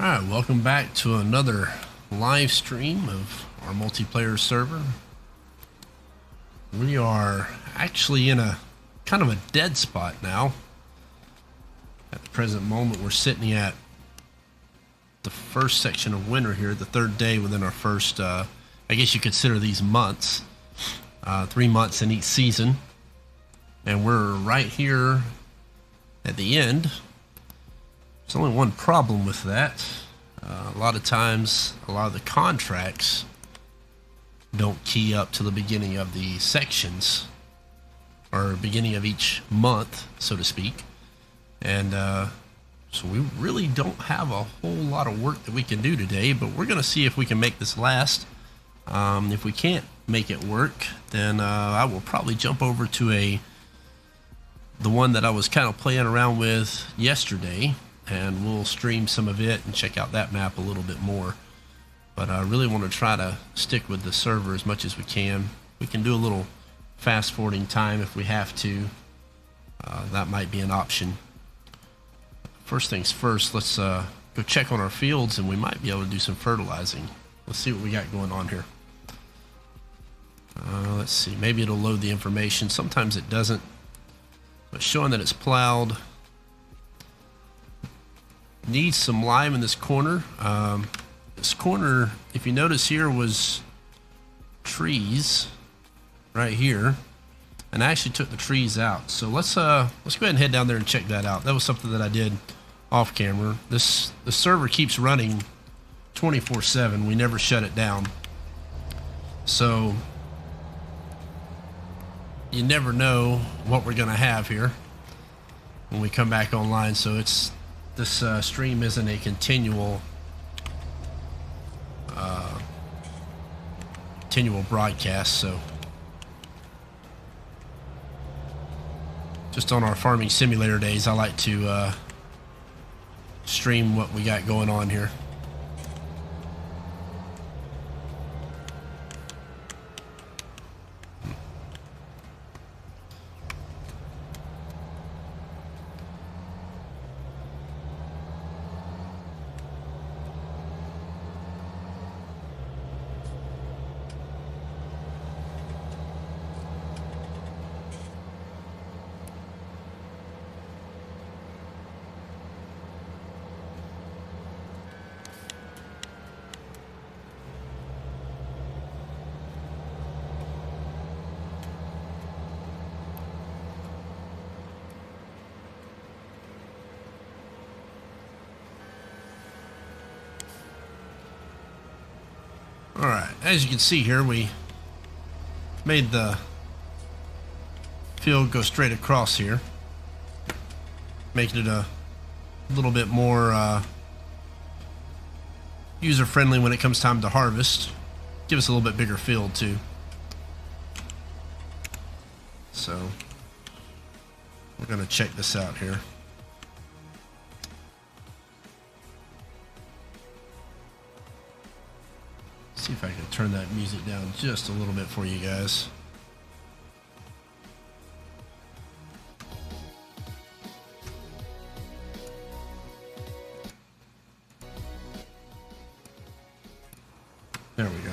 Alright, welcome back to another live stream of our multiplayer server. We are actually in a kind of a dead spot now. At the present moment, we're sitting at the first section of winter here, the third day within our first, I guess you consider these months, 3 months in each season. And we're right here at the end. There's only one problem with that. A lot of times, a lot of the contracts don't key up to the beginning of the sections, or beginning of each month, so to speak. And so we really don't have a whole lot of work that we can do today, but we're going to see if we can make this last. If we can't make it work, then I will probably jump over to the one that I was kind of playing around with yesterday, and we'll stream some of it and check out that map a little bit more. But I really want to try to stick with the server as much as we can. We can do a little fast forwarding time if we have to. That might be an option. First things first, let's go check on our fields, and we might be able to do some fertilizing. Let's see what we got going on here. Let's see, maybe it'll load the information. Sometimes it doesn't, but showing that it's plowed. Needs some lime in this corner. This corner, if you notice here, was trees right here, and I actually took the trees out. So let's go ahead and head down there and check that out. That was something that I did off camera. The server keeps running 24/7. We never shut it down, so you never know what we're gonna have here when we come back online. So this stream isn't a continual broadcast. So just on our farming simulator days, I like to stream what we got going on here. Alright, as you can see here, we made the field go straight across here, making it a little bit more user-friendly when it comes time to harvest. Give us a little bit bigger field too. So we're going to check this out here. See if I can turn that music down just a little bit for you guys. There we go.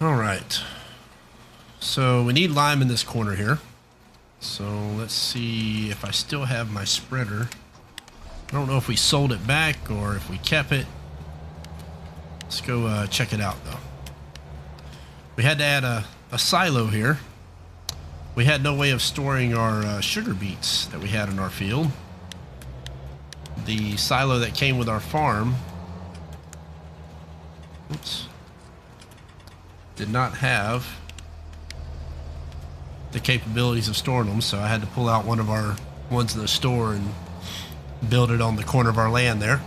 All right. So we need lime in this corner here. So let's see if I still have my spreader. I don't know if we sold it back or if we kept it. Let's go check it out though. We had to add a silo here. We had no way of storing our sugar beets that we had in our field. The silo that came with our farm, did not have the capabilities of storing them, so I had to pull out one of our ones in the store and build it on the corner of our land there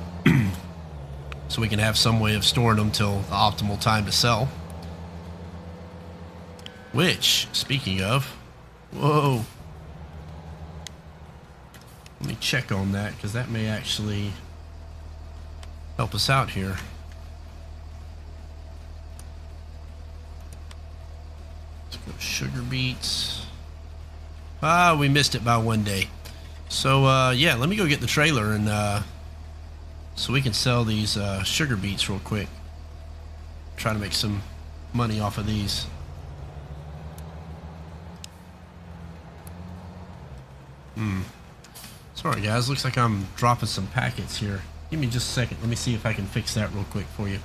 so we can have some way of storing them till the optimal time to sell. Which, speaking of, whoa, let me check on that, because that may actually help us out here. Let's go sugar beets. Ah, we missed it by 1 day. So, yeah, let me go get the trailer and so we can sell these sugar beets real quick. Try to make some money off of these. Sorry guys, looks like I'm dropping some packets here. Give me just a second. Let me see if I can fix that real quick for you.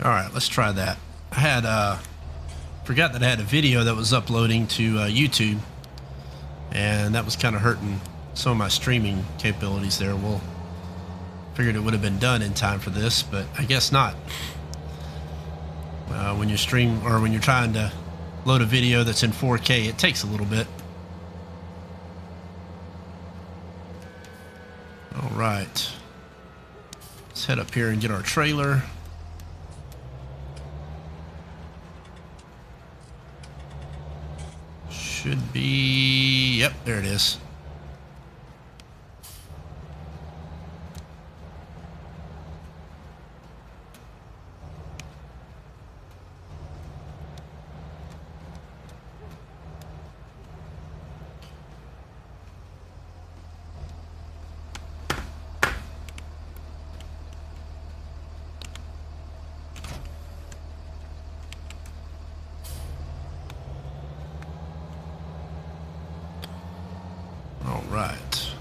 Alright, let's try that. I had forgot that I had a video that was uploading to YouTube, and that was kind of hurting some of my streaming capabilities there. Well, figured it would have been done in time for this, but I guess not. When you stream, or when you're trying to load a video that's in 4K, it takes a little bit. Alright, let's head up here and get our trailer. Should be, yep, there it is. Right.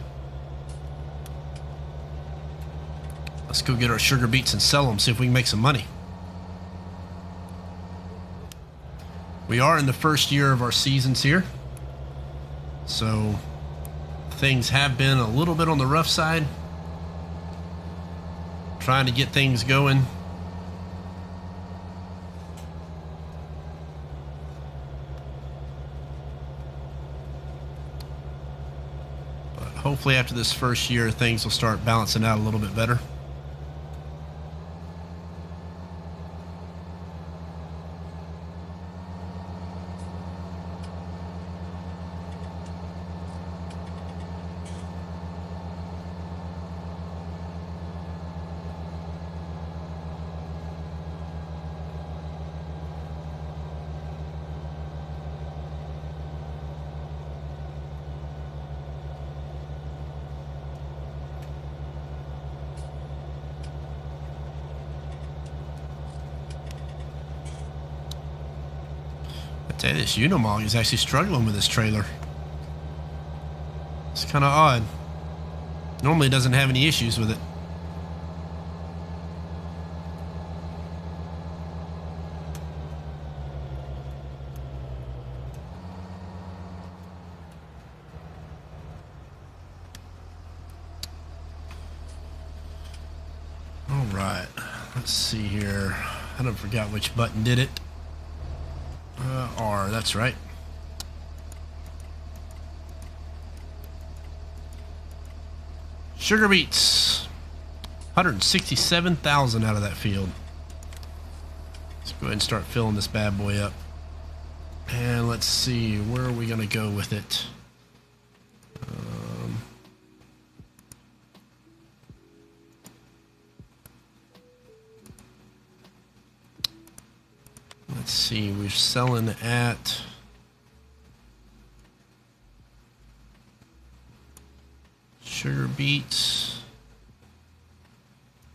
Let's go get our sugar beets and sell them, see if we can make some money. We are in the first year of our seasons here, so things have been a little bit on the rough side. Trying to get things going. Hopefully after this first year, things will start balancing out a little bit better. I tell you, this Unimog is actually struggling with this trailer. It's kind of odd. Normally it doesn't have any issues with it. All right, let's see here. I don't forgot which button did it. R, that's right. Sugar beets. 167,000 out of that field. Let's go ahead and start filling this bad boy up. And let's see, where are we going to go with it? Let's see, we're selling at sugar beets,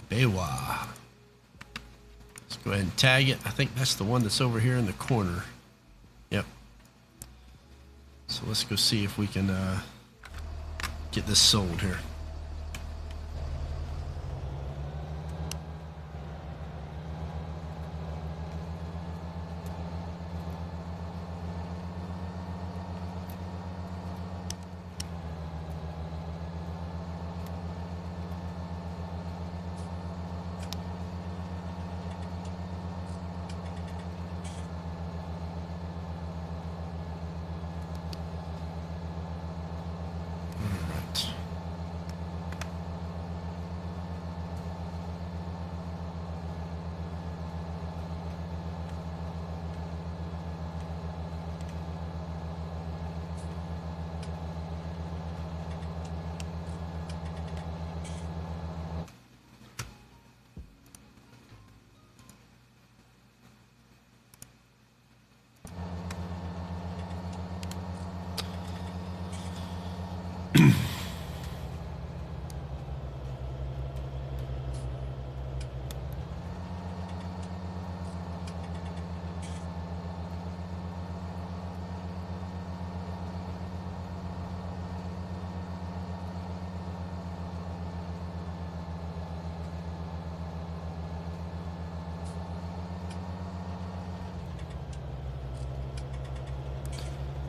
Bewa. Let's go ahead and tag it. I think that's the one that's over here in the corner. Yep. So let's go see if we can get this sold here.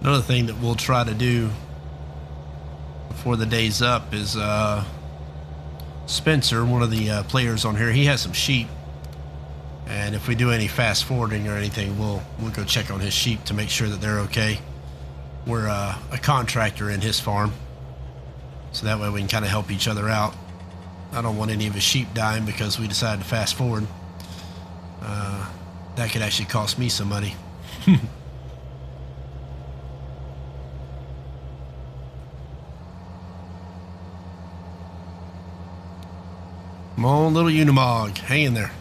Another thing that we'll try to do before the day's up is Spencer, one of the players on here, he has some sheep, and if we do any fast forwarding or anything, we'll go check on his sheep to make sure that they're okay. We're a contractor in his farm, so that way we can kind of help each other out. I don't want any of his sheep dying because we decided to fast forward. That could actually cost me some money. Come on, little Unimog, hang in there.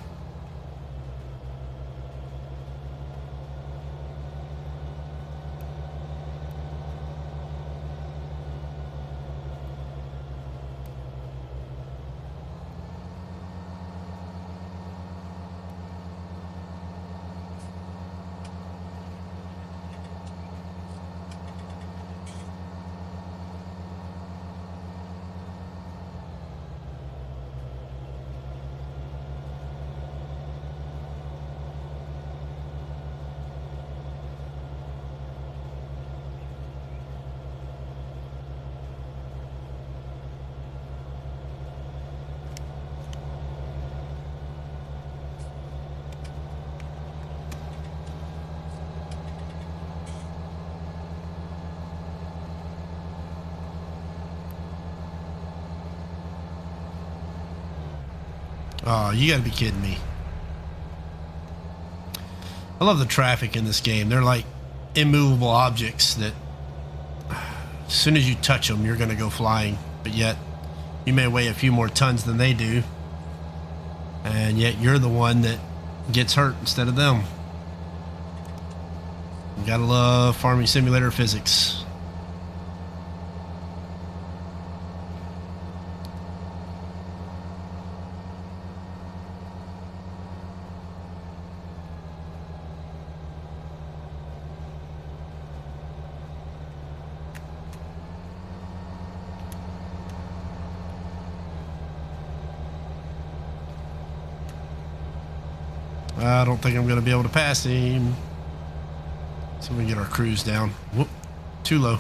Oh, you gotta be kidding me. I love the traffic in this game. They're like immovable objects that as soon as you touch them, you're gonna go flying. But yet, you may weigh a few more tons than they do. And yet, you're the one that gets hurt instead of them. You gotta love Farming Simulator physics. I don't think I'm going to be able to pass him. So we get our cruise down. Whoop, too low.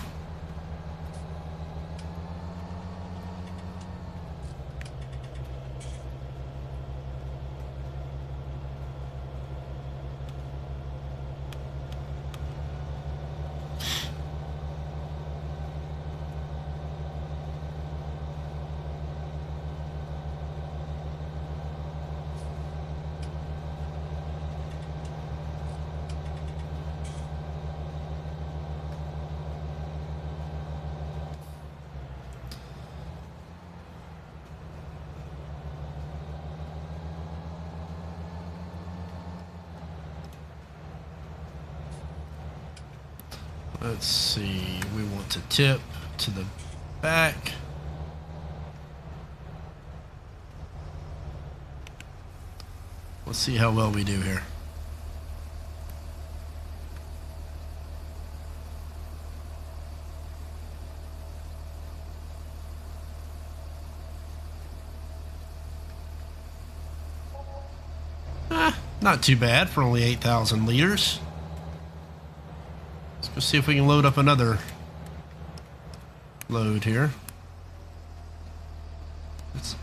Let's see, we want to tip to the back. Let's see how well we do here. Not too bad for only 8,000 liters. Let's see if we can load up another load here. Let's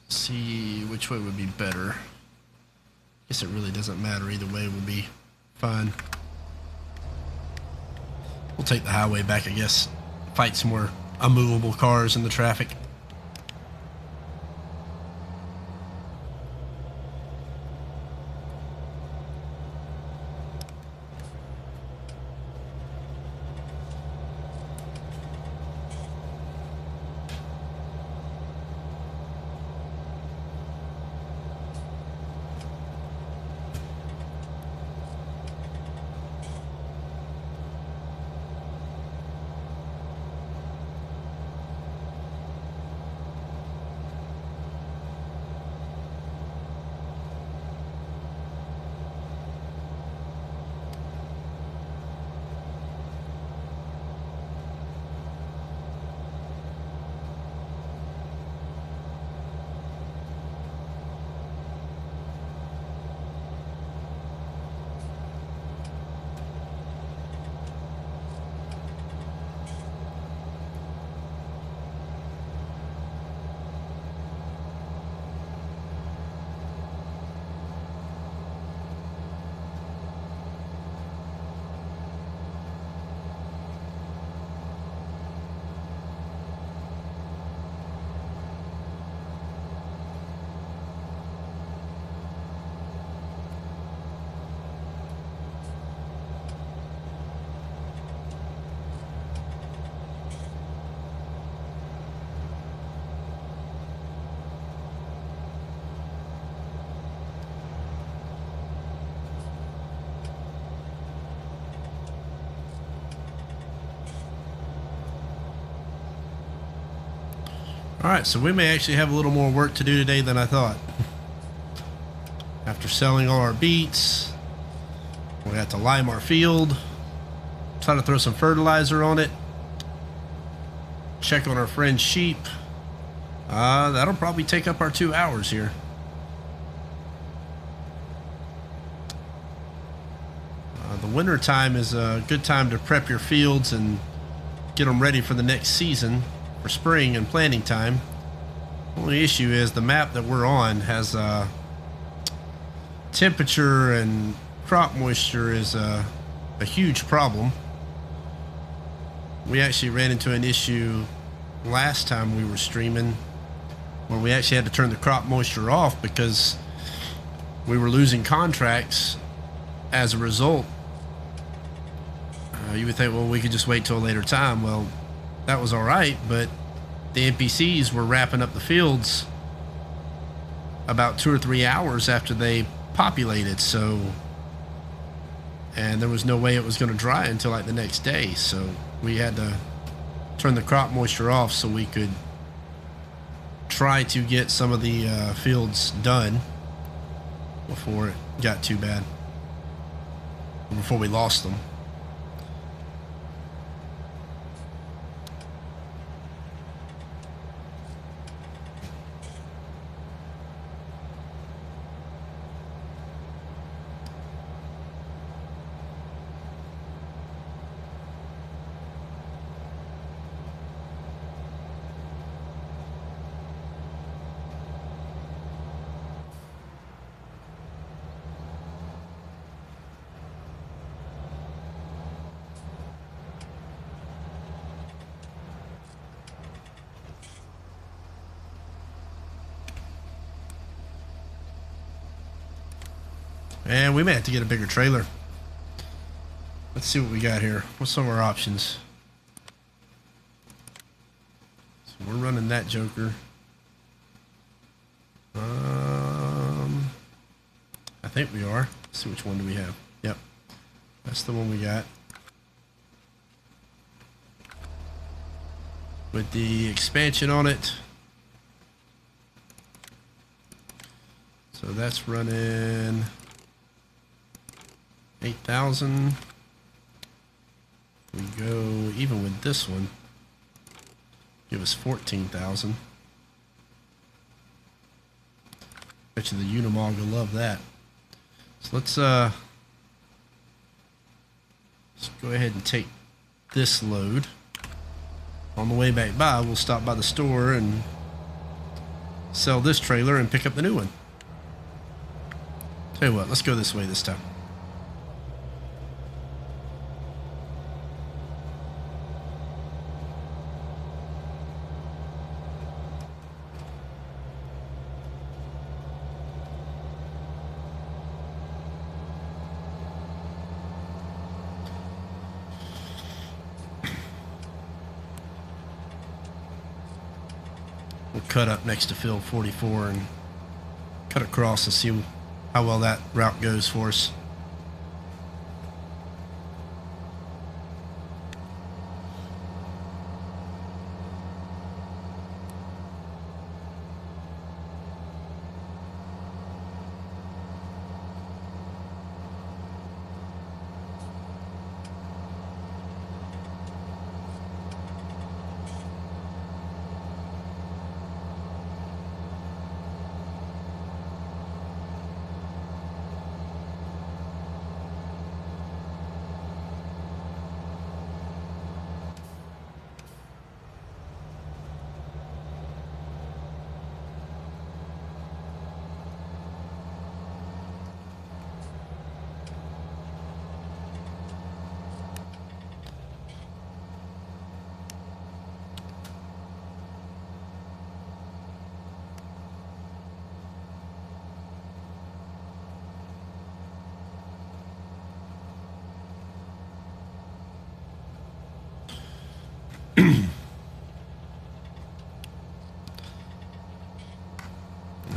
see which way would be better. Guess it really doesn't matter. Either way will be fine. We'll take the highway back, I guess. Fight some more unmovable cars in the traffic. Alright, so we may actually have a little more work to do today than I thought. After selling all our beets, we have to lime our field, try to throw some fertilizer on it, check on our friend's sheep. That'll probably take up our 2 hours here. The winter time is a good time to prep your fields and get them ready for the next season for spring and planting time. The only issue is the map that we're on has temperature and crop moisture is a huge problem. We actually ran into an issue last time we were streaming where we actually had to turn the crop moisture off because we were losing contracts as a result. You would think, well, we could just wait till a later time. Well, that was all right, but the NPCs were wrapping up the fields about 2 or 3 hours after they populated, so, and there was no way it was going to dry until like the next day, so we had to turn the crop moisture off so we could try to get some of the fields done before it got too bad, before we lost them. And we may have to get a bigger trailer. Let's see what we got here. What's some of our options? So we're running that Joker. I think we are. Let's see, which one do we have? Yep. That's the one we got. With the expansion on it. So that's running 8,000. We go even with this one, give us 14,000. Bet you the Unimog will love that. So let's go ahead and take this load. On the way back by, we'll stop by the store and sell this trailer and pick up the new one. Tell you what, let's go this way this time. We'll cut up next to field 44 and cut across and see how well that route goes for us.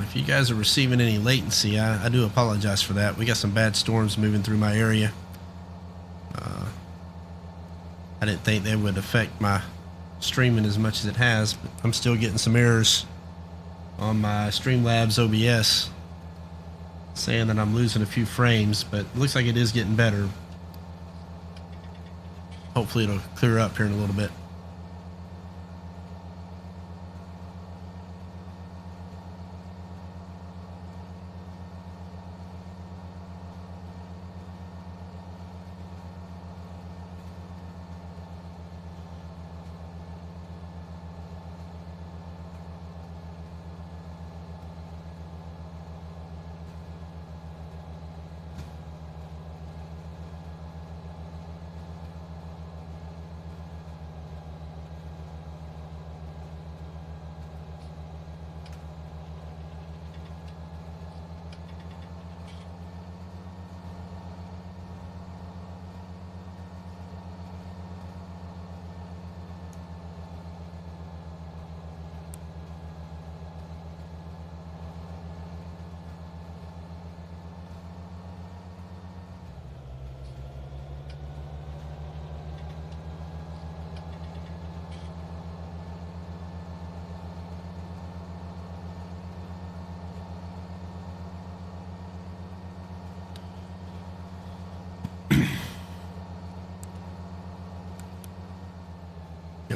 If you guys are receiving any latency, I do apologize for that. We got some bad storms moving through my area. I didn't think they would affect my streaming as much as it has, but I'm still getting some errors on my Streamlabs OBS saying that I'm losing a few frames, but it looks like it is getting better. Hopefully it'll clear up here in a little bit.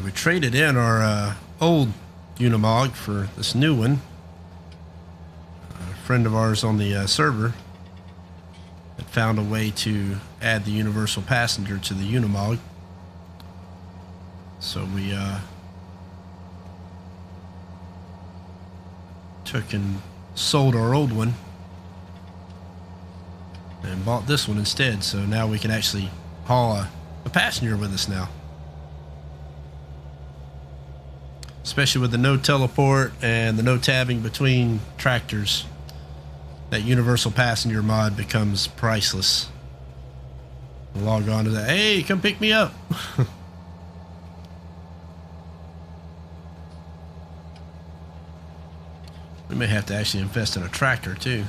We traded in our old Unimog for this new one. A friend of ours on the server had found a way to add the universal passenger to the Unimog. So we took and sold our old one and bought this one instead. So now we can actually haul a passenger with us now. Especially with the no teleport and the no tabbing between tractors, that universal passenger mod becomes priceless. Log on to that. Hey, come pick me up. We may have to actually invest in a tractor too.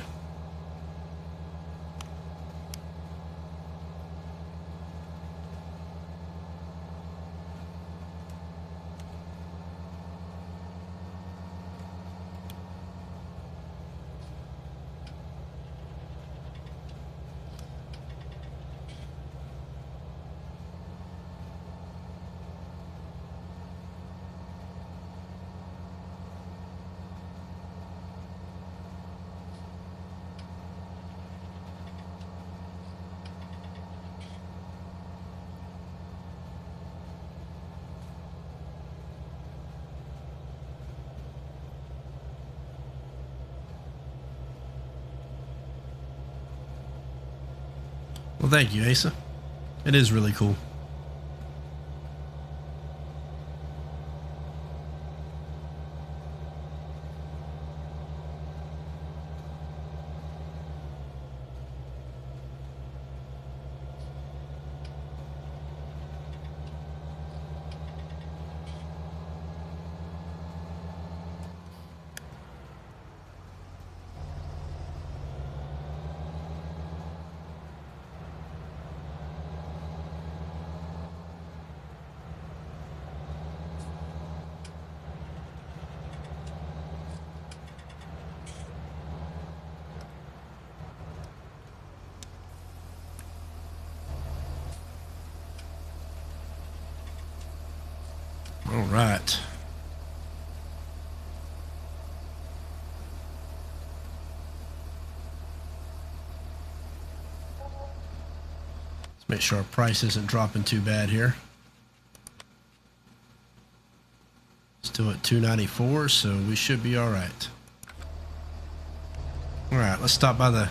Well, thank you, Asa. It is really cool. All right. Let's make sure our price isn't dropping too bad here. Still at $294, so we should be all right. All right, let's stop by the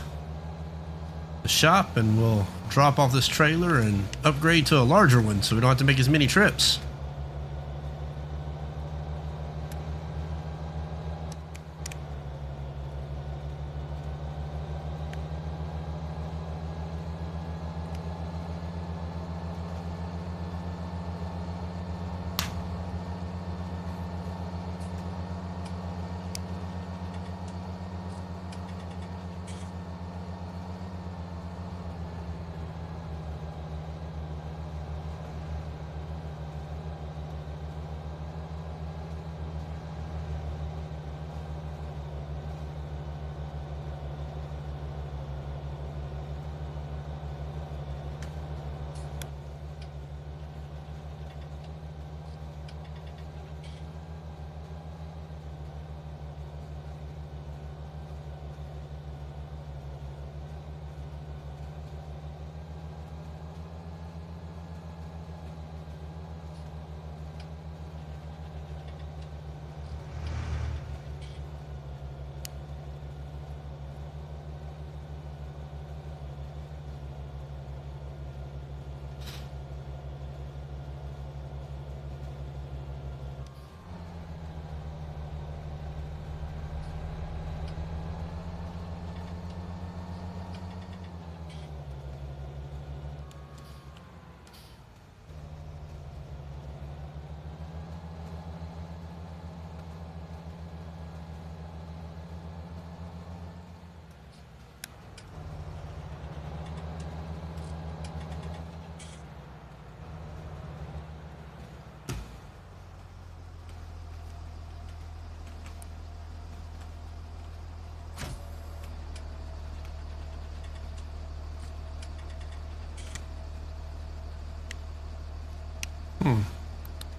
shop and we'll drop off this trailer and upgrade to a larger one so we don't have to make as many trips.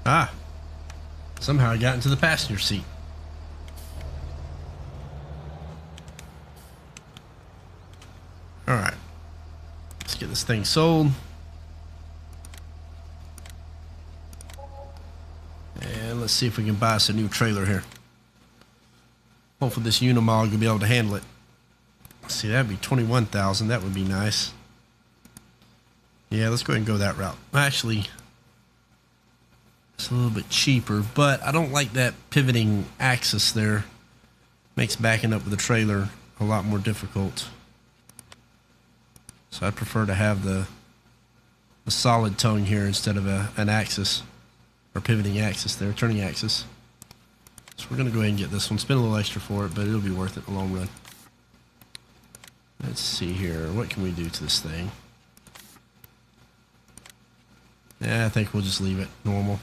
Ah, somehow I got into the passenger seat. All right, let's get this thing sold. And let's see if we can buy us a new trailer here. Hopefully this Unimog will be able to handle it. Let's see, that'd be 21,000. That would be nice. Yeah, let's go ahead and go that route. Actually, it's a little bit cheaper, but I don't like that pivoting axis there. Makes backing up with the trailer a lot more difficult. So I prefer to have the solid tongue here instead of an axis, or pivoting axis there, turning axis. So we're going to go ahead and get this one. Spend a little extra for it, but it'll be worth it in the long run. Let's see here. What can we do to this thing? Yeah, I think we'll just leave it normal.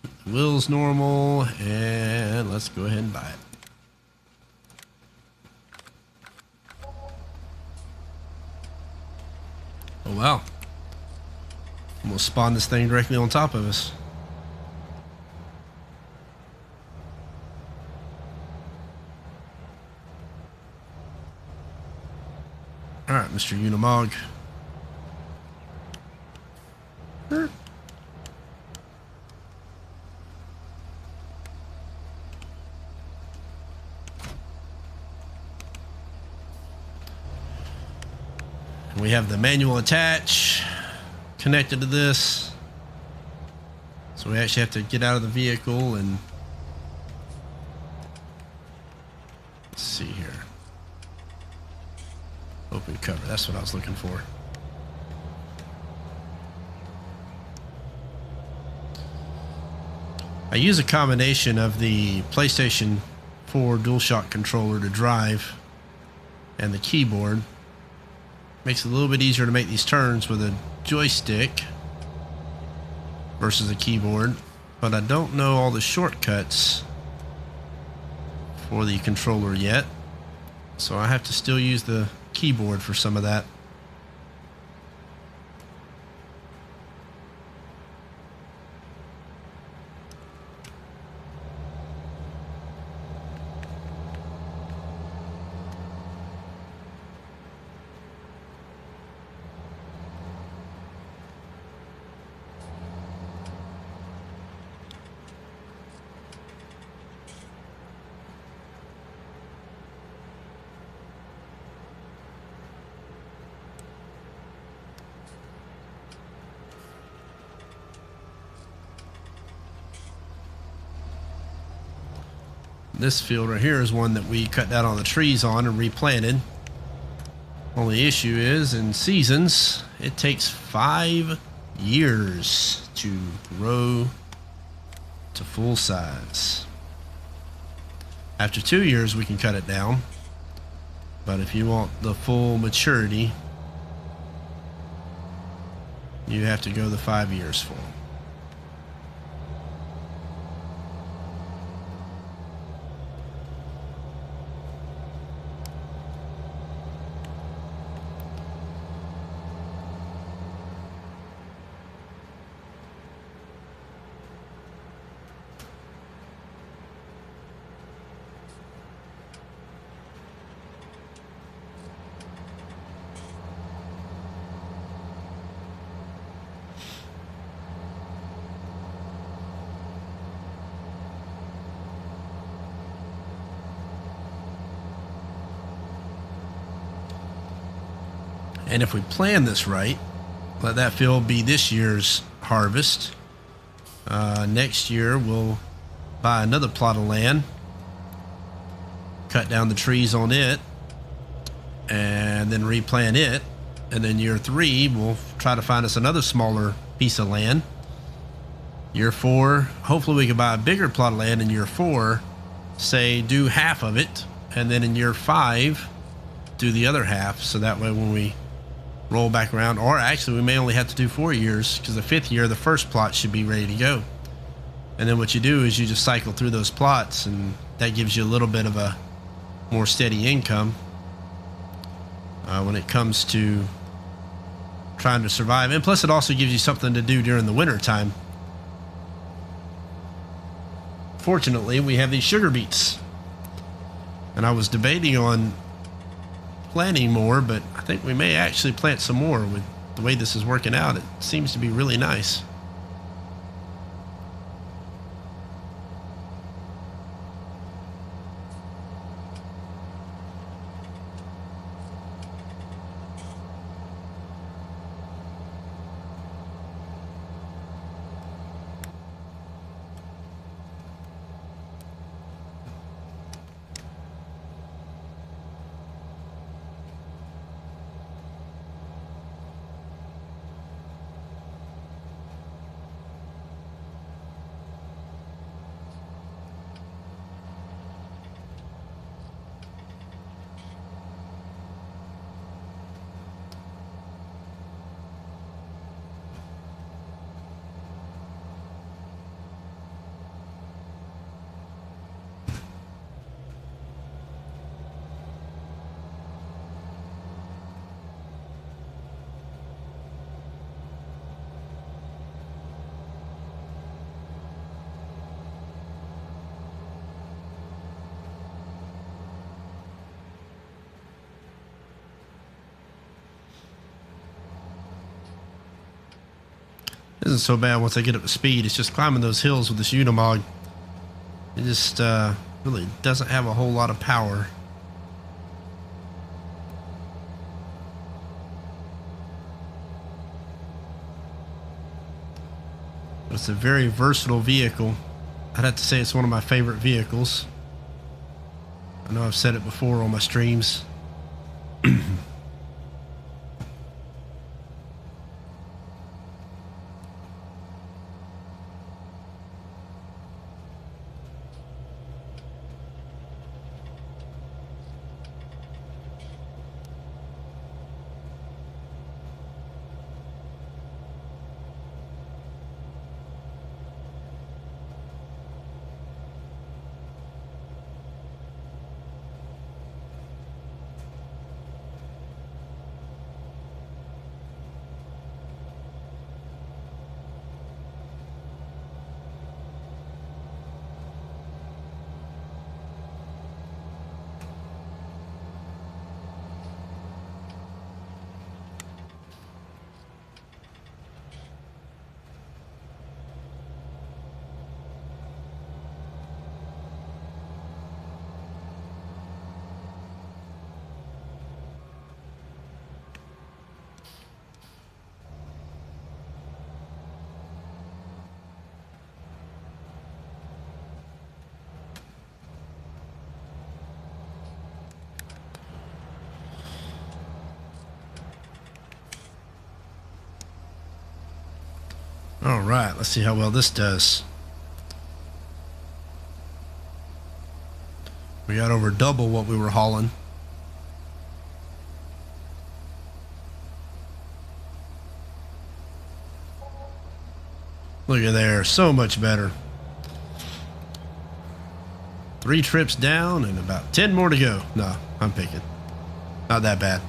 Keep the wheels normal, and let's go ahead and buy it. Oh wow. We'll spawn this thing directly on top of us. Alright, Mr. Unimog. We have the manual attach connected to this. So we actually have to get out of the vehicle and let's see here. Open cover, that's what I was looking for. I use a combination of the PlayStation 4 DualShock controller to drive and the keyboard. Makes it a little bit easier to make these turns with a joystick versus a keyboard, but I don't know all the shortcuts for the controller yet, so I have to still use the keyboard for some of that. This field right here is one that we cut down all the trees on and replanted. Only issue is, in seasons, it takes 5 years to grow to full size. After 2 years, we can cut it down. But if you want the full maturity, you have to go the 5 years for them. And if we plan this right, let that field be this year's harvest. Next year, we'll buy another plot of land, cut down the trees on it, and then replant it. And then year 3, we'll try to find us another smaller piece of land. Year 4, hopefully we can buy a bigger plot of land in year 4, say do half of it, and then in year 5, do the other half. So that way when we roll back around, or actually we may only have to do 4 years, because the 5th year the first plot should be ready to go. And then what you do is you just cycle through those plots, and that gives you a little bit of a more steady income. when it comes to trying to survive. And plus, it also gives you something to do during the winter time. Fortunately, we have these sugar beets. And I was debating on planting more, but I think we may actually plant some more. With the way this is working out, it seems to be really nice. It isn't so bad once I get up to speed. It's just climbing those hills with this Unimog. It just really doesn't have a whole lot of power. It's a very versatile vehicle. I'd have to say it's one of my favorite vehicles. I know I've said it before on my streams. All right, let's see how well this does. We got over double what we were hauling. Look at there, so much better. 3 trips down and about 10 more to go. No, I'm picking. Not that bad.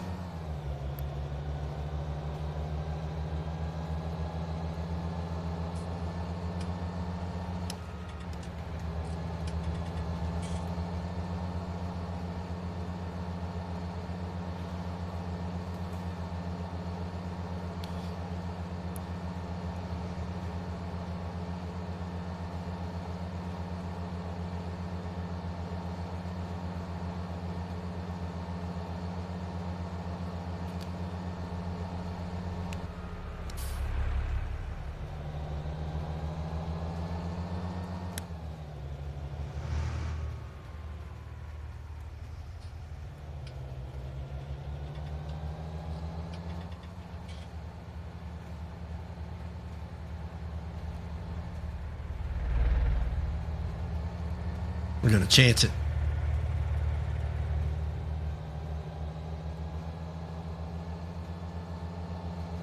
We're going to chance it.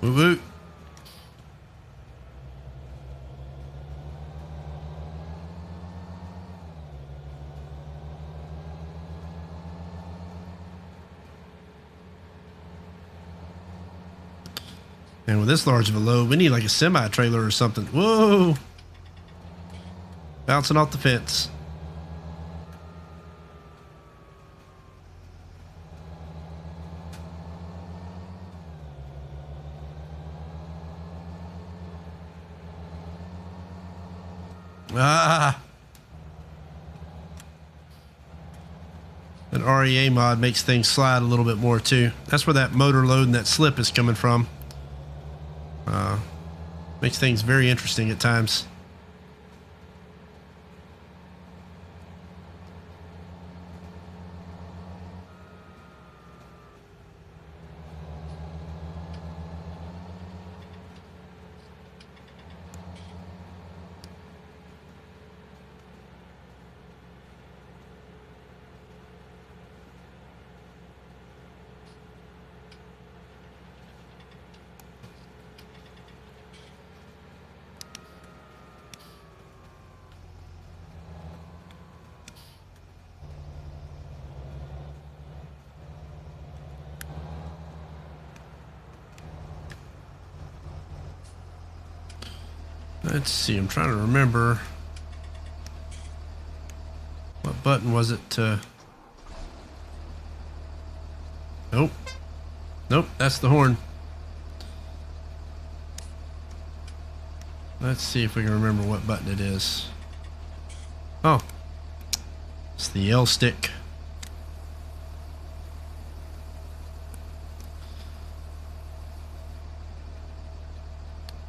Woo woo. And with this large of a load, we need like a semi-trailer or something. Whoa! Bouncing off the fence. Ah! An REA mod makes things slide a little bit more too. That's where that motor load and that slip is coming from. Makes things very interesting at times. Let's see, I'm trying to remember. What button was it to... Nope. Nope, that's the horn. Let's see if we can remember what button it is. Oh. It's the L stick.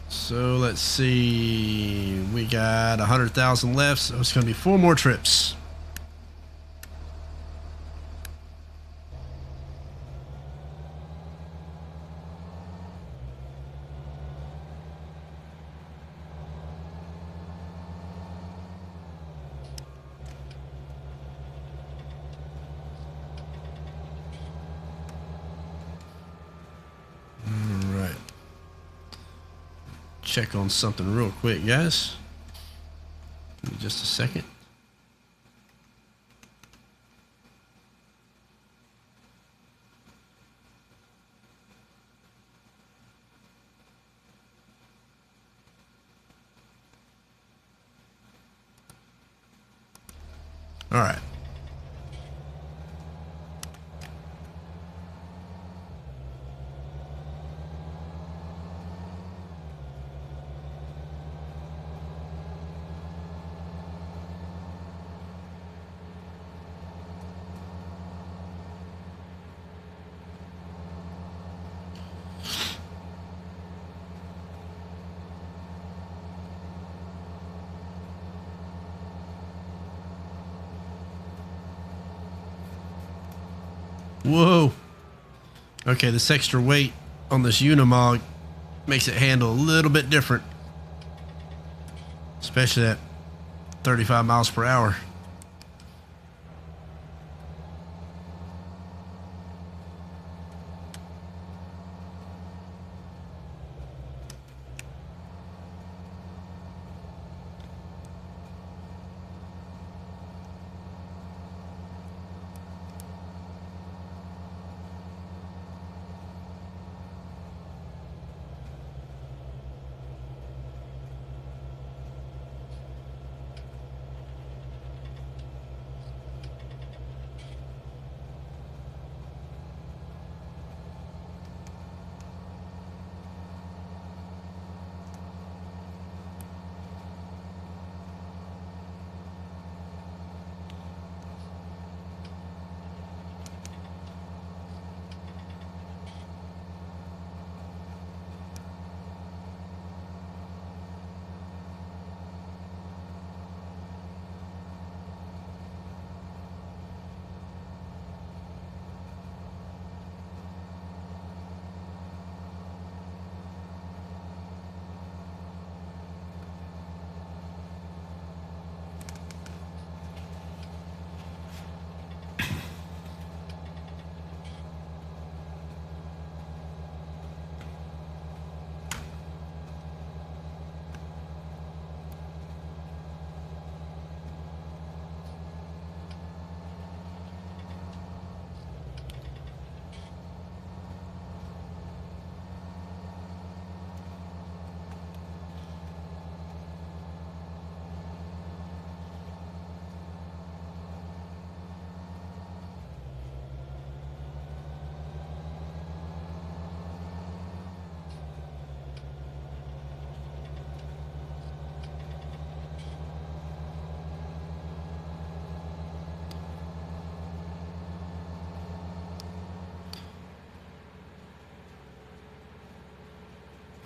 So let's see, we got 100,000 left, so it's going to be 4 more trips. Check on something real quick, guys. Give me just a second. All right. Whoa. Okay, this extra weight on this Unimog makes it handle a little bit different. Especially at 35 miles per hour.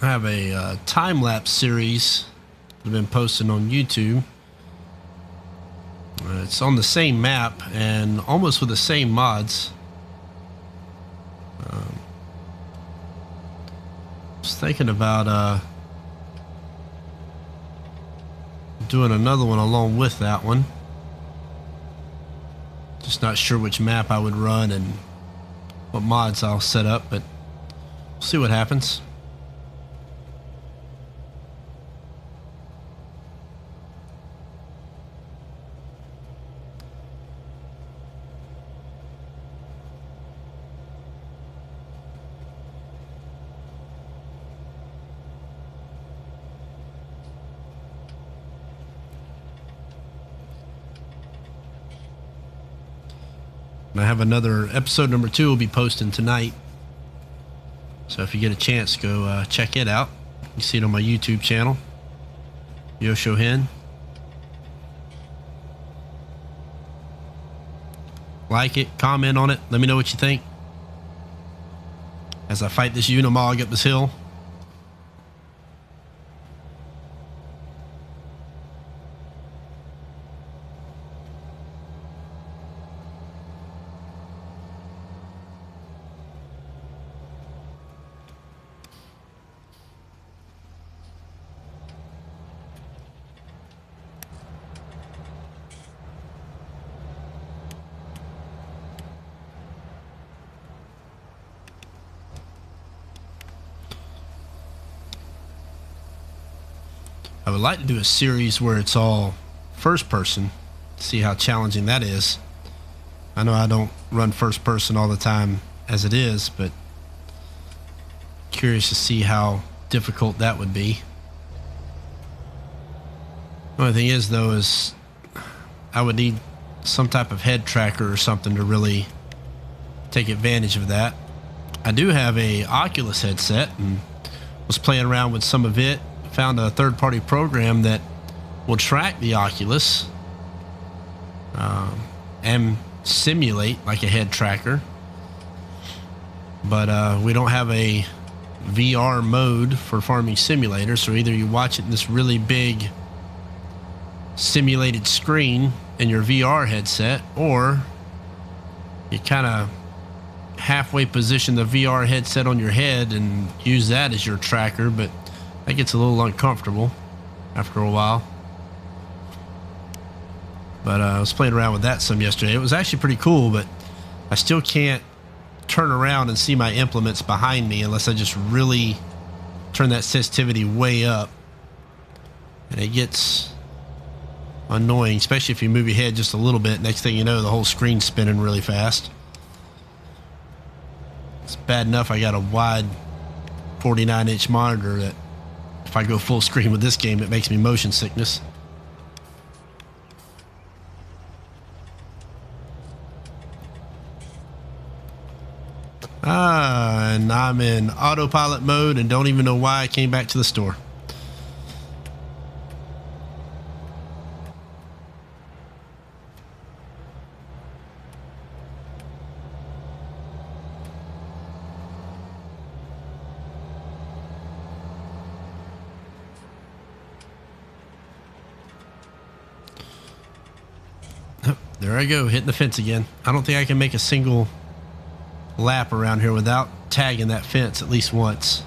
I have a time-lapse series I've been posting on YouTube. It's on the same map and almost with the same mods. Just thinking about doing another one along with that one. Just not sure which map I would run and what mods I'll set up, but we'll see what happens. I have another episode number 2 will be posting tonight. So if you get a chance, go check it out. You see it on my YouTube channel, Yosho Hen. Like it, comment on it, let me know what you think as I fight this Unimog up this hill. I would like to do a series where it's all first person, see how challenging that is. I know I don't run first person all the time as it is, but curious to see how difficult that would be. The only thing is, though, is I would need some type of head tracker or something to really take advantage of that. I do have a Oculus headset and was playing around with some of it. Found a third-party program that will track the Oculus and simulate like a head tracker, but we don't have a VR mode for Farming Simulator, so either you watch it in this really big simulated screen in your VR headset, or you kind of halfway position the VR headset on your head and use that as your tracker, but that gets a little uncomfortable after a while. But I was playing around with that some yesterday. It was actually pretty cool, but I still can't turn around and see my implements behind me unless I just really turn that sensitivity way up. And it gets annoying, especially if you move your head just a little bit. Next thing you know, the whole screen's spinning really fast. It's bad enough I got a wide 49-inch monitor that if I go full screen with this game, it makes me motion sickness. And I'm in autopilot mode and don't even know why I came back to the store. There I go, hitting the fence again. I don't think I can make a single lap around here without tagging that fence at least once.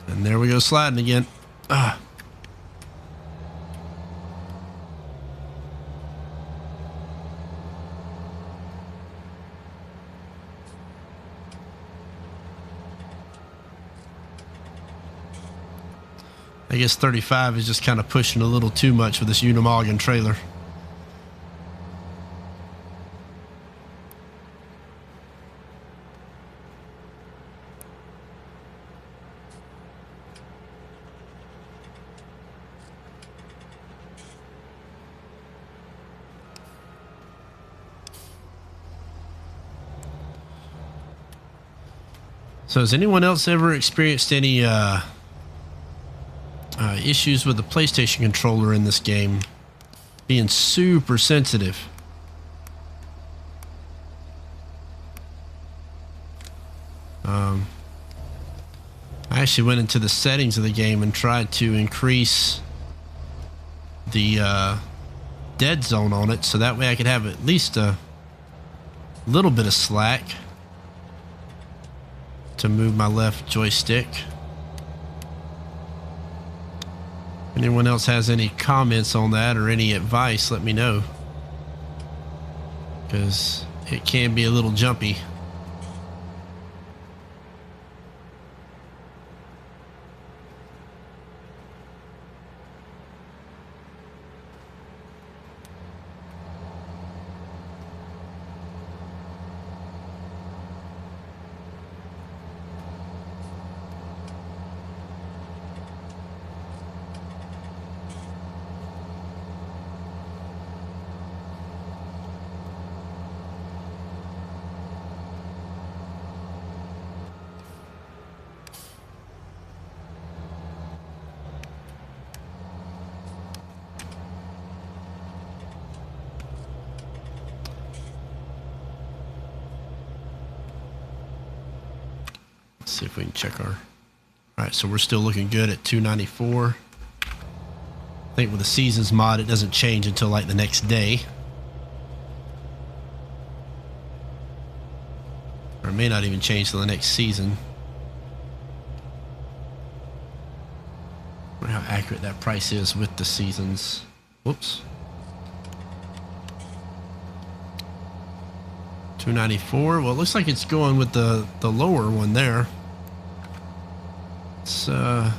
And there we go, sliding again. Ah. I guess 35 is just kind of pushing a little too much with this Unimog trailer. So has anyone else ever experienced any issues with the PlayStation controller in this game being super sensitive? I actually went into the settings of the game and tried to increase the dead zone on it, so that way I could have at least a little bit of slack to move my left joystick. Anyone else has any comments on that or any advice, let me know, because it can be a little jumpy. See if we can check our... All right, so we're still looking good at 294. I think with the seasons mod, it doesn't change until like the next day. Or it may not even change till the next season. I wonder how accurate that price is with the seasons. Whoops. 294. Well, it looks like it's going with the lower one there. It's I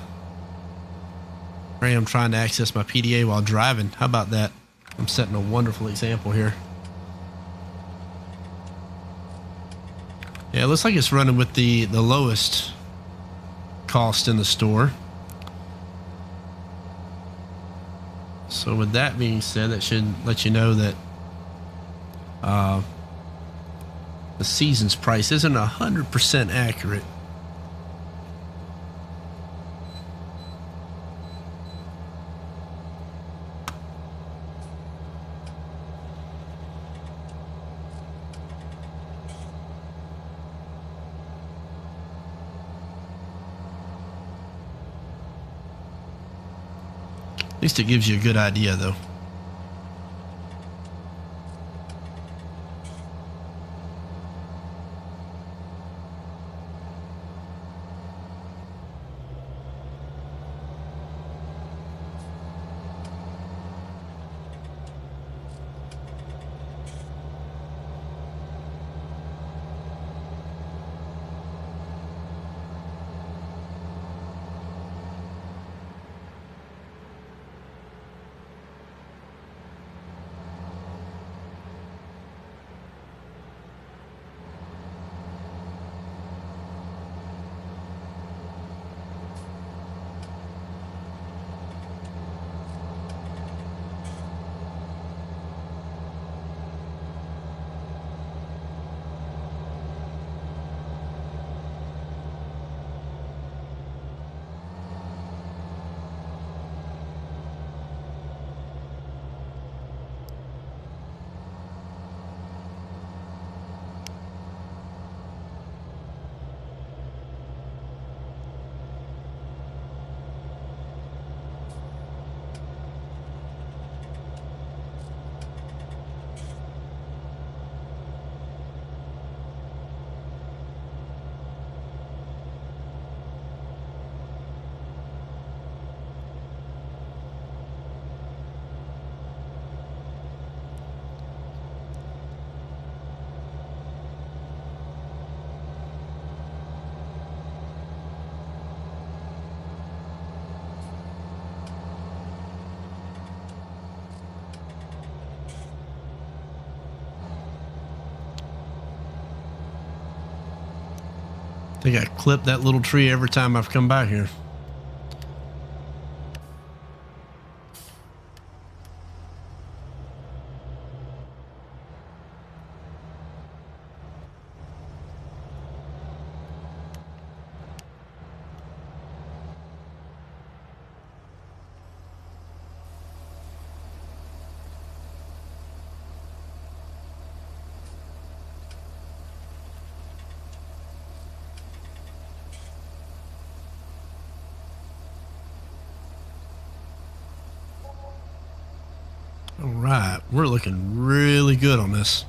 am trying to access my PDA while driving. How about that? I'm setting a wonderful example here. Yeah, it looks like it's running with the lowest cost in the store. So with that being said, that should let you know that the season's price isn't 100% accurate. At least it gives you a good idea, though. I think I clip that little tree every time I've come by here. All right, we're looking really good on this.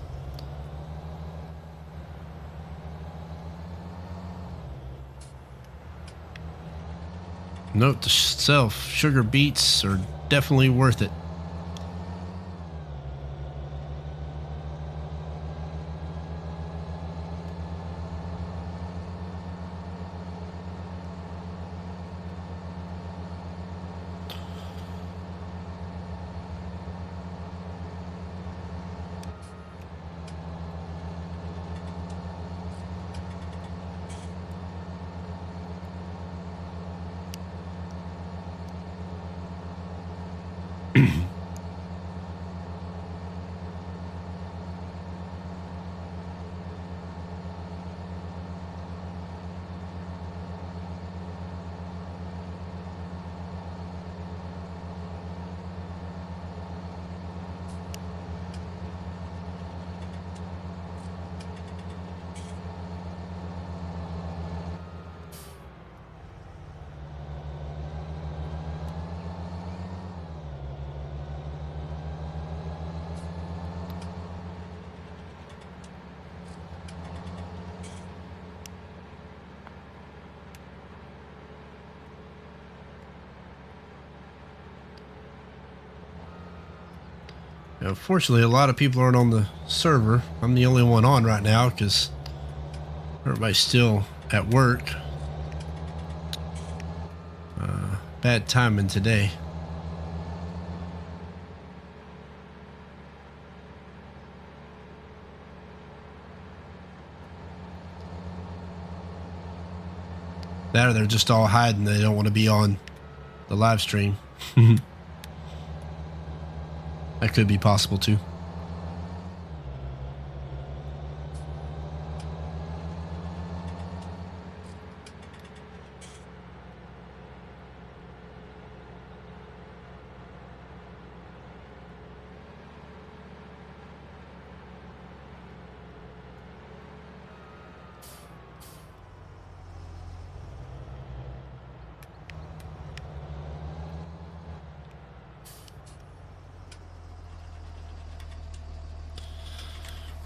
Note to self, sugar beets are definitely worth it. Unfortunately, a lot of people aren't on the server. I'm the only one on right now because everybody's still at work. Bad timing today. That or they're just all hiding. They don't want to be on the live stream. That could be possible too.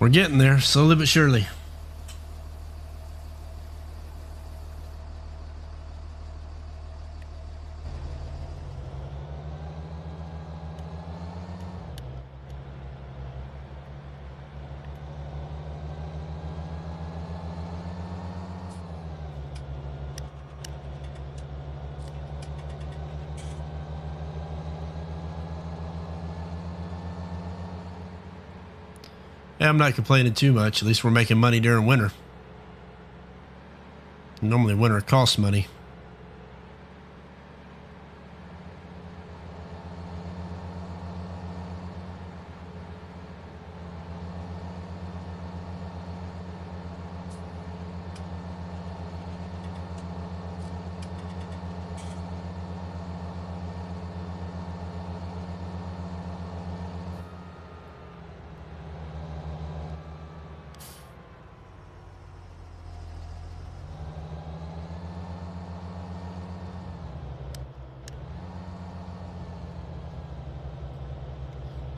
We're getting there, slowly but surely. Yeah, I'm not complaining too much. At least we're making money during winter. Normally winter costs money.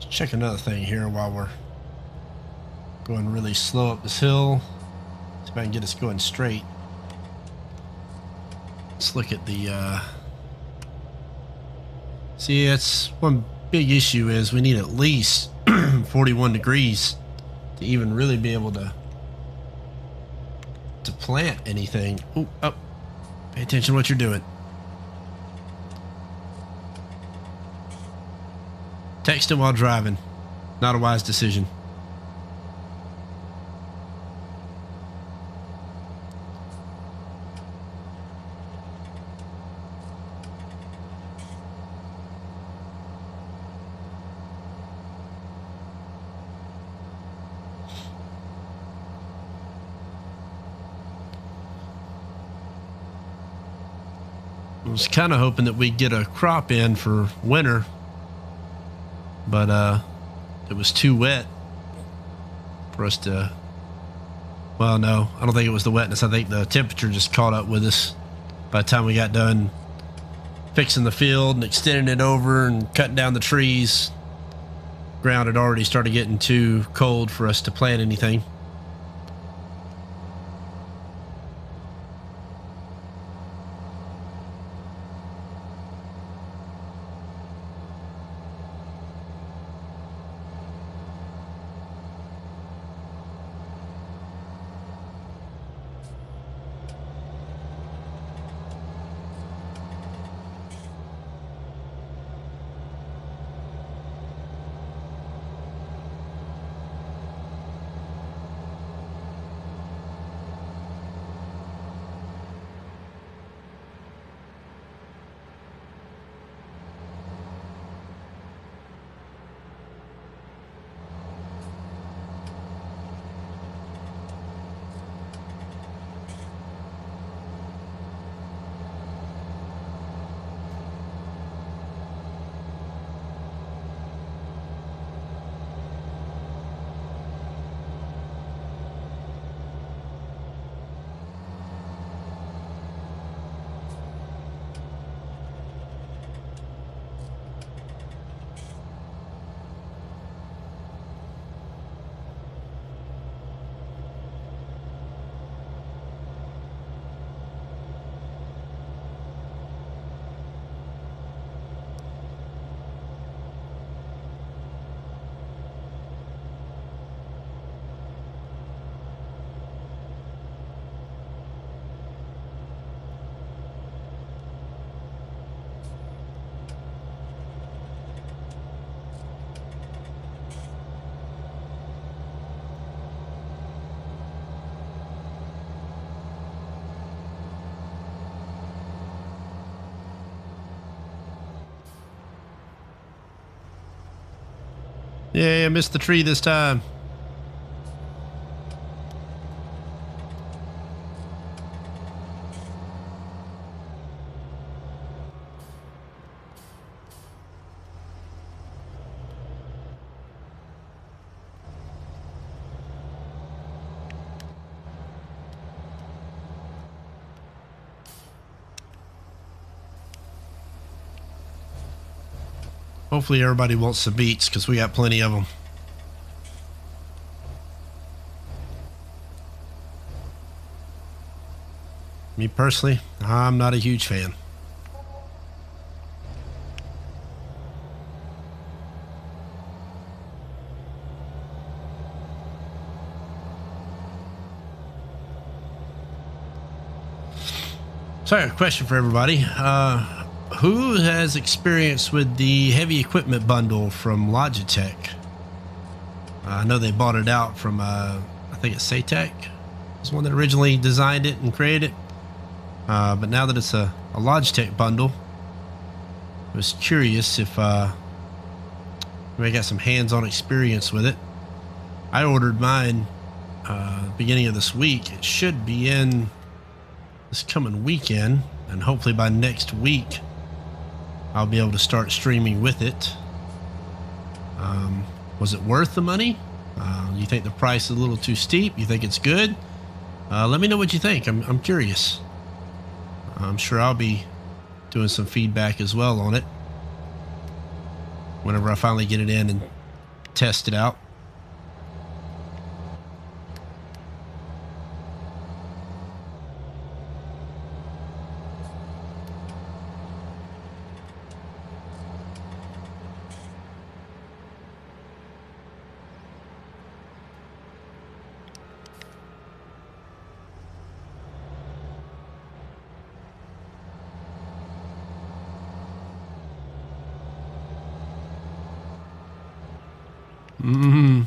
Check another thing here while we're going really slow up this hill. See if I can get us going straight. Let's look at the see, that's one big issue is we need at least 41 degrees to even really be able to plant anything. Ooh, up. Pay attention to what you're doing. Texting while driving. Not a wise decision. I was kind of hoping that we'd get a crop in for winter. But it was too wet for us to, well, no, I don't think it was the wetness. I think the temperature just caught up with us by the time we got done fixing the field and extending it over and cutting down the trees. Ground had already started getting too cold for us to plant anything. Yeah, I missed the tree this time. Hopefully everybody wants some beets because we got plenty of them. Me personally, I'm not a huge fan. So I have a question for everybody. Who has experience with the heavy equipment bundle from Logitech? I know they bought it out from, I think it's Satec. It's one that originally designed it and created it. But now that it's a Logitech bundle, I was curious if we got some hands-on experience with it. I ordered mine beginning of this week. It should be in this coming weekend, and hopefully by next week I'll be able to start streaming with it. Was it worth the money? You think the price is a little too steep? You think it's good? Let me know what you think. I'm curious. I'm sure I'll be doing some feedback as well on it whenever I finally get it in and test it out. Mm-hmm.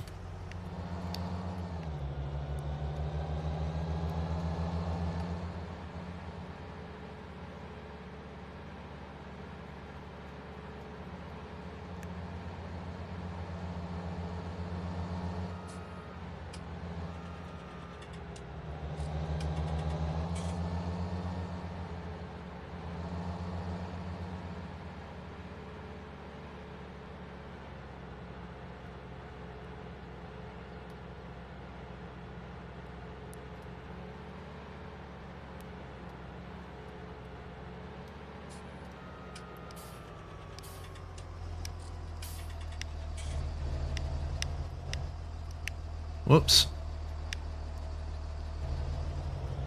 Whoops.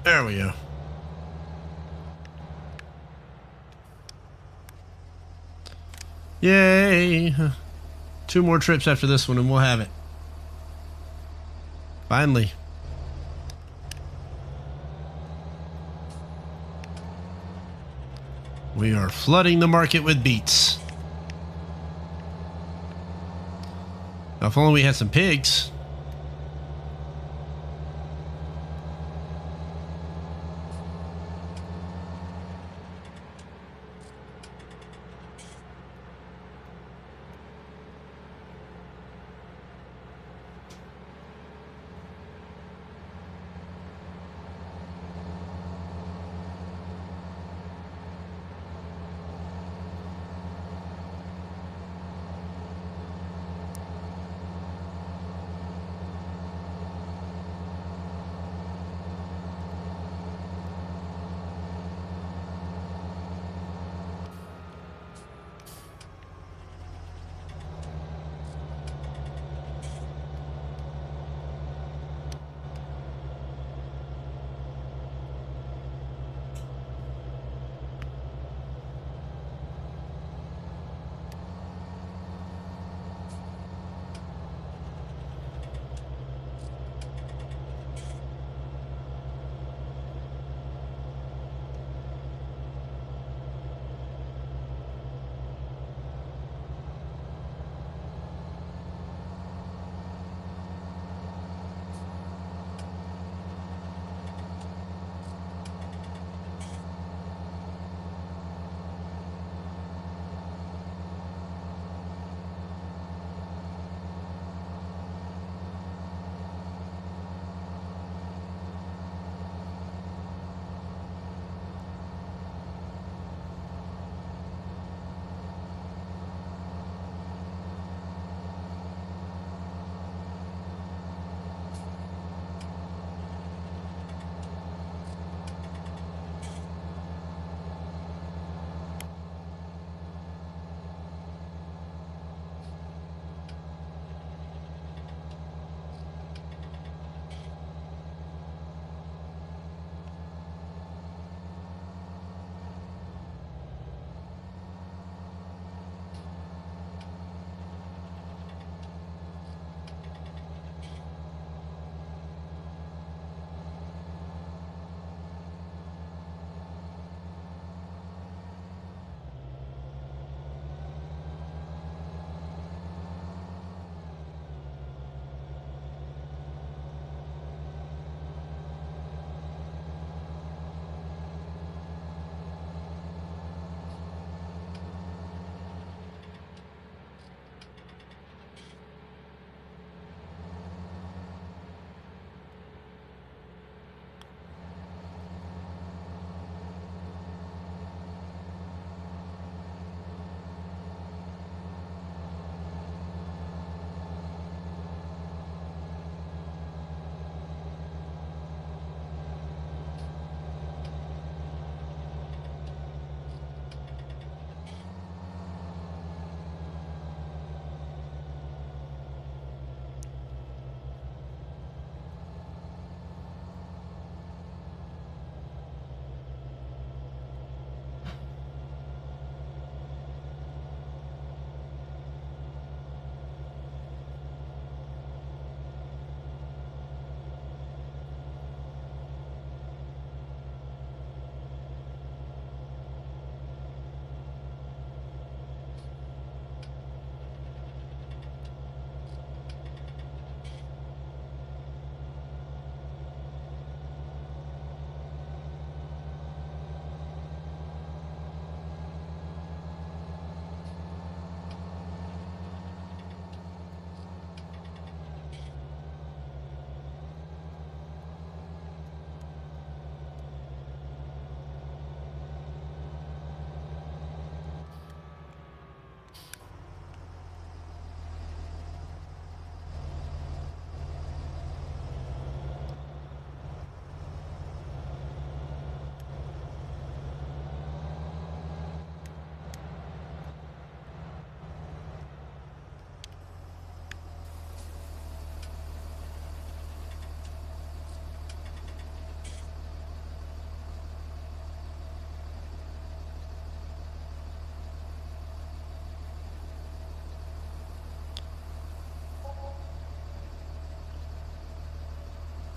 There we go. Yay. 2 more trips after this one and we'll have it. Finally. We are flooding the market with beets. Now, if only we had some pigs.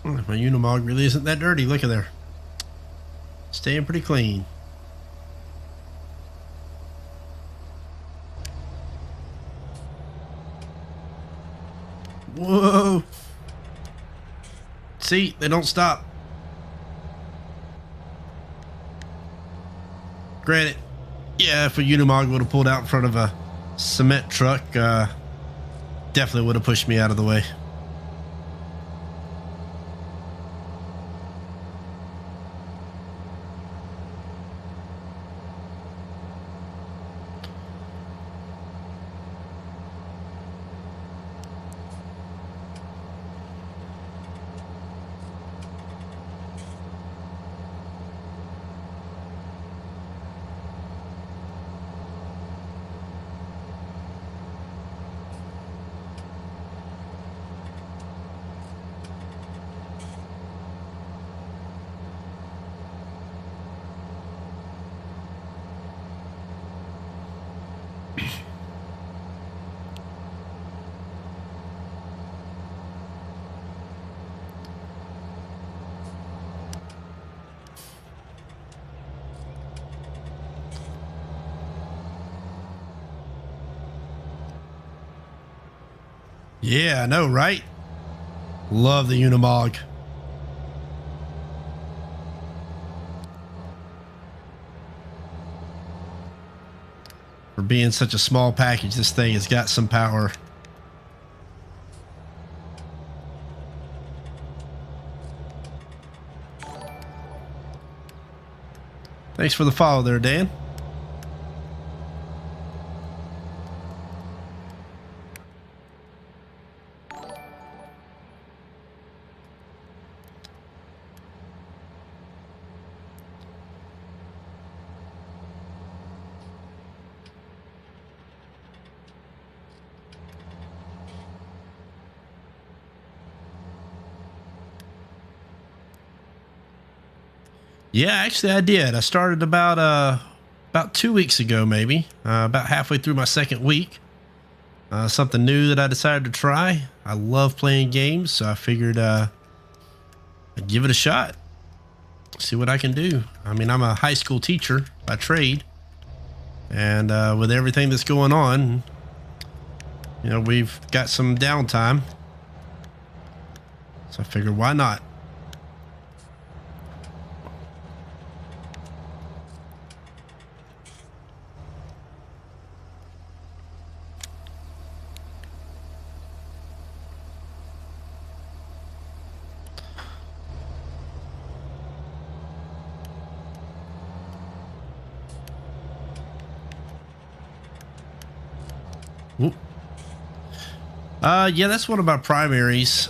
My Unimog really isn't that dirty. Look at there. Staying pretty clean. Whoa. See, they don't stop. Granted, yeah, if a Unimog would have pulled out in front of a cement truck, definitely would have pushed me out of the way. Yeah, I know, right? Love the Unimog. For being such a small package, this thing has got some power. Thanks for the follow there, Dan. Yeah, actually I did. I started about 2 weeks ago, maybe. About halfway through my second week. Something new that I decided to try. I love playing games, so I figured I'd give it a shot. See what I can do. I mean, I'm a high school teacher by trade. And with everything that's going on, you know, we've got some downtime. So I figured, why not? Yeah, that's one of my primaries.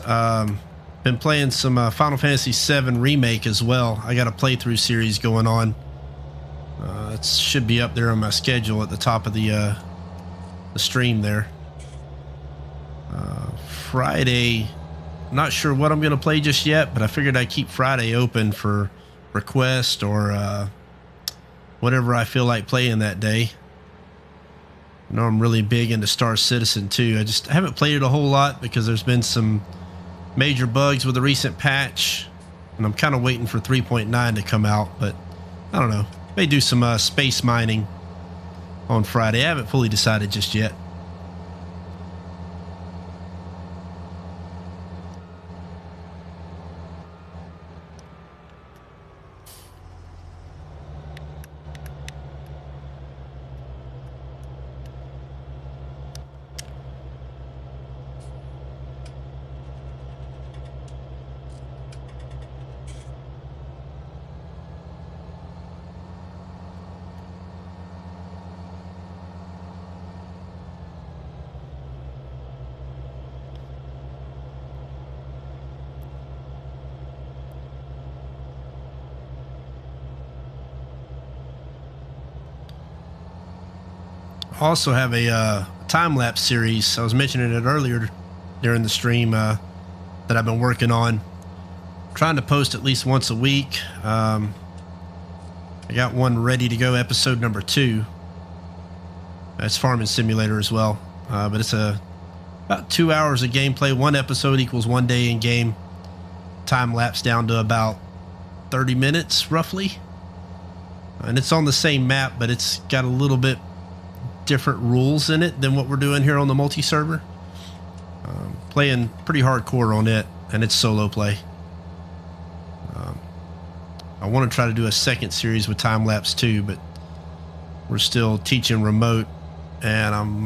Been playing some Final Fantasy VII Remake as well. I got a playthrough series going on. It should be up there on my schedule at the top of the stream there. Friday, not sure what I'm going to play just yet, but I figured I'd keep Friday open for request or whatever I feel like playing that day. I know I'm really big into Star Citizen too. I haven't played it a whole lot because there's been some major bugs with the recent patch, and I'm kind of waiting for 3.9 to come out, but I don't know. May do some space mining on Friday. I haven't fully decided just yet. Also have a time-lapse series. I was mentioning it earlier during the stream that I've been working on. Trying to post at least once a week. I got one ready to go, episode number 2. It's Farming Simulator as well. But it's about 2 hours of gameplay. One episode equals 1 day in game. time lapse down to about 30 minutes roughly. And it's on the same map, but it's got a little bit different rules in it than what we're doing here on the multi-server. Playing pretty hardcore on it, and it's solo play. I want to try to do a second series with time lapse too, but we're still teaching remote, and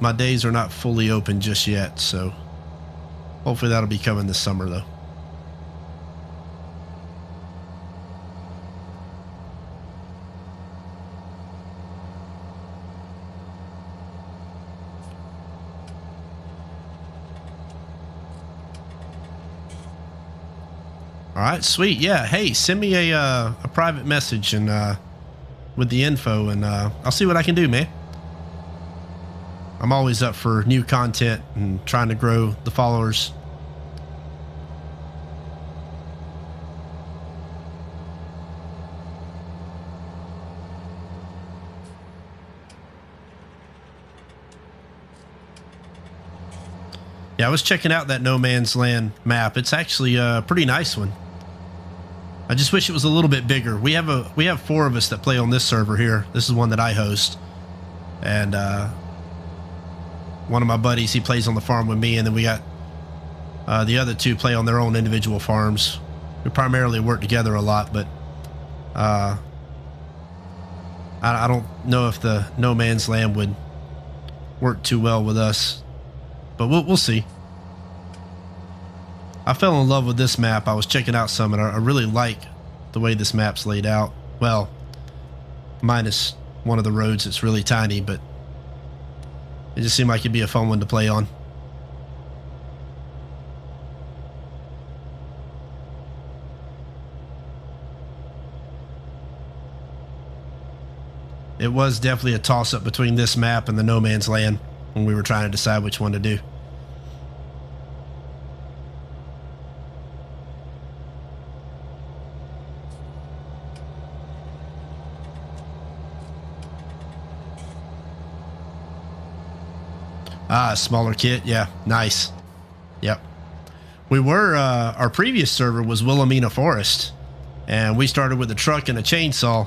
my days are not fully open just yet, so hopefully that'll be coming this summer though. All right, sweet. Yeah, hey, send me a private message and with the info, and I'll see what I can do, man. I'm always up for new content and trying to grow the followers. Yeah, I was checking out that No Man's Land map. It's actually a pretty nice one. I just wish it was a little bit bigger. We have 4 of us that play on this server here. This is one that I host, and one of my buddies, he plays on the farm with me, and then we got the other 2 play on their own individual farms. We primarily work together a lot, but I don't know if the No Man's Land would work too well with us, but we'll see. I fell in love with this map. I was checking out some, and I really like the way this map's laid out. Well, minus one of the roads that's really tiny, but it just seemed like it'd be a fun one to play on. It was definitely a toss-up between this map and the No Man's Land when we were trying to decide which one to do. Ah, smaller kit. Yeah, nice. Yep. We were, our previous server was Wilhelmina Forest, and we started with a truck and a chainsaw,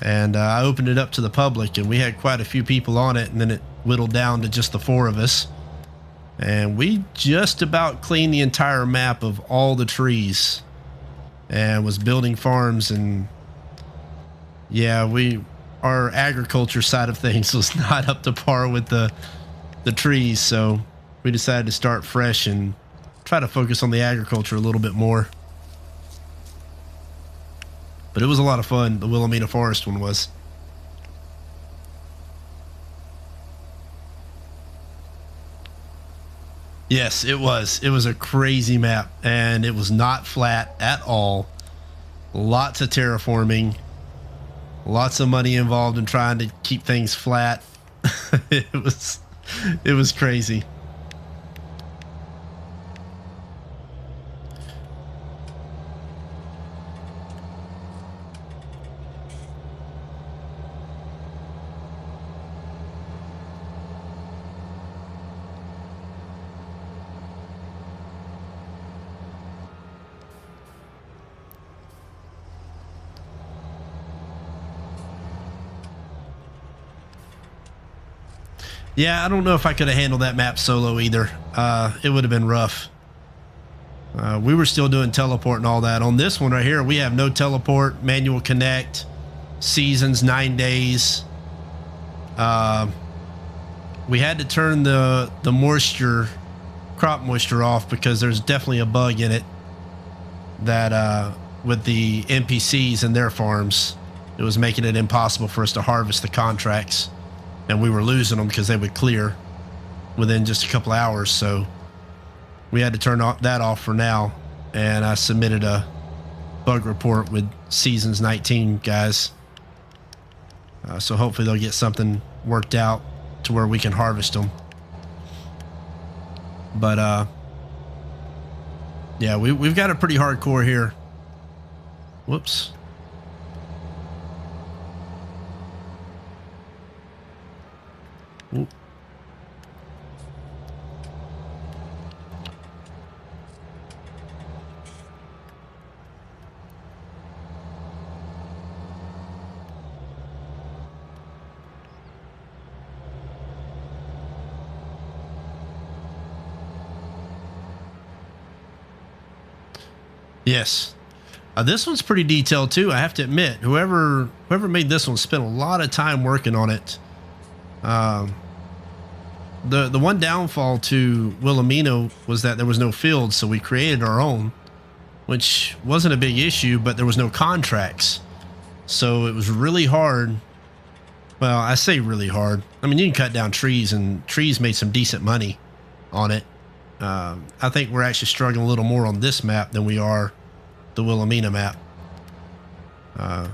and I opened it up to the public, and we had quite a few people on it, and then it whittled down to just the 4 of us, and we just about cleaned the entire map of all the trees and was building farms. And yeah, our agriculture side of things was not up to par with the trees, so we decided to start fresh and try to focus on the agriculture a little bit more. But it was a lot of fun. The Wilhelmina Forest one was. Yes, it was. It was a crazy map, and it was not flat at all. Lots of terraforming, lots of money involved in trying to keep things flat. It was crazy. Yeah, I don't know if I could have handled that map solo either. It would have been rough. We were still doing teleport and all that. On this one right here, we have no teleport, manual connect, seasons, 9 days. We had to turn the moisture, crop moisture off, because there's definitely a bug in it that with the NPCs and their farms, it was making it impossible for us to harvest the contracts. And we were losing them because they would clear within just a couple hours. So we had to turn that off for now. And I submitted a bug report with Seasons 19 guys. So hopefully they'll get something worked out to where we can harvest them. But yeah, we've got it pretty hardcore here. Whoops. Ooh. Yes. This one's pretty detailed too, I have to admit. Whoever made this one spent a lot of time working on it. The one downfall to Wilhelmina was that there was no field, so we created our own, which wasn't a big issue, but there was no contracts. So it was really hard. Well, I say really hard. I mean, you can cut down trees, and trees made some decent money on it. I think we're actually struggling a little more on this map than we are the Wilhelmina map. The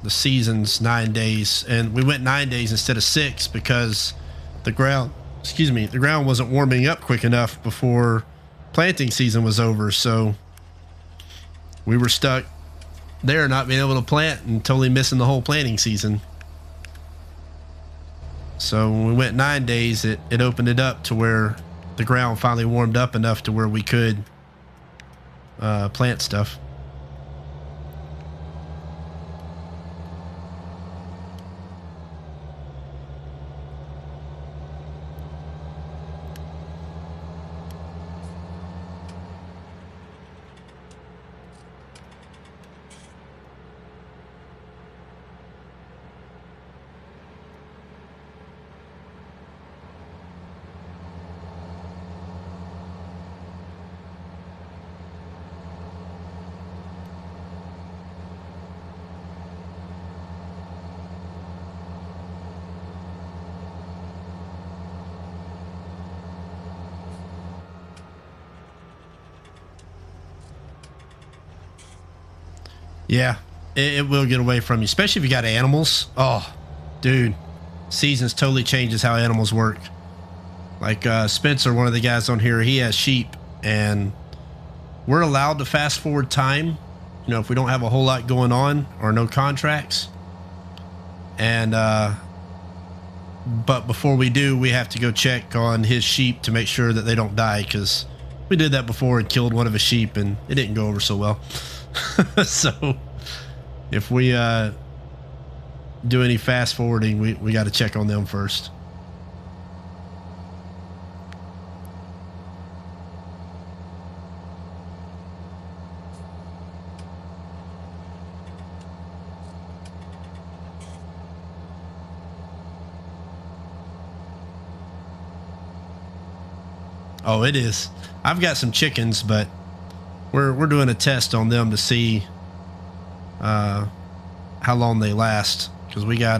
season's 9 days, and we went 9 days instead of 6 because the ground wasn't warming up quick enough before planting season was over, so we were stuck there not being able to plant and totally missing the whole planting season. So when we went 9 days, it opened it up to where the ground finally warmed up enough to where we could plant stuff. Yeah, it will get away from you, especially if you got animals. Oh, dude, seasons totally changes how animals work. Like Spencer, one of the guys on here, he has sheep, and we're allowed to fast forward time, you know, if we don't have a whole lot going on or no contracts. And but before we do, we have to go check on his sheep to make sure that they don't die, because we did that before and killed one of his sheep, and it didn't go over so well. So if we do any fast forwarding, we got to check on them first. Oh, it is. I've got some chickens, but we're doing a test on them to see how long they last, because we got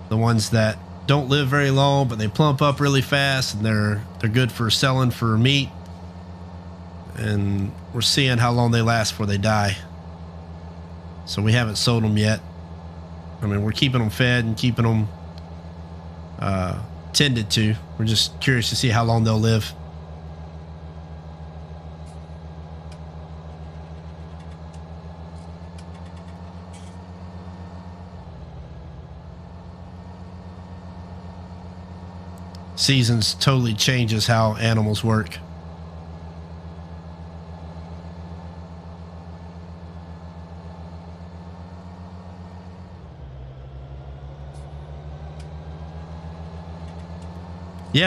the ones that don't live very long, but they plump up really fast, and they're good for selling for meat, and we're seeing how long they last before they die. So we haven't sold them yet. I mean, we're keeping them fed and keeping them tended to. We're just curious to see how long they'll live. Seasons totally changes how animals work.